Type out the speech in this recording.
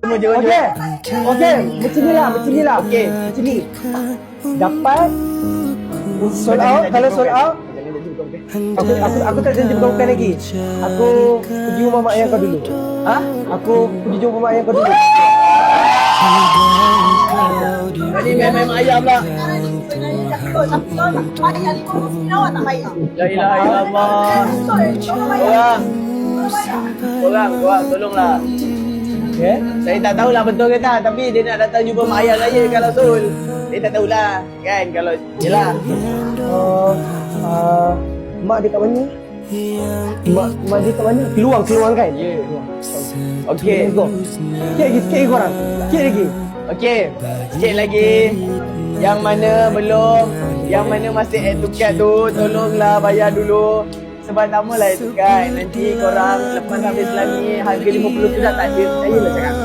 Okey. Okey, macam ni lah. Okey. Macam ni. Dapat sold out, kalau sold out aku tak janji bukan lagi. Aku pergi rumah mak ayah kau dulu. Ha? Aku pergi jumpa mak ayah kau dulu. Tadi main-main mak ayah pula. La ilaha illallah. Korang tolonglah. Okey. Saya tak tahulah betul ke tak, tapi dia nak datang jumpa mak ayah saya kalau Sul. Dia tak tahulah kan kalau jelah. Mak dia kat mana? Mak dia kat mana? Keluang kan? Ya. Okey. Sikit lagi korang. Sikit lagi. Okey. Sikit lagi. Yang mana belum, yang mana masih add to cart tu, tolonglah bayar dulu. Sebab tak maulah add to cart. Nanti korang lepas habis selami harga 50 tu dah tak ada. Saya lah cakap.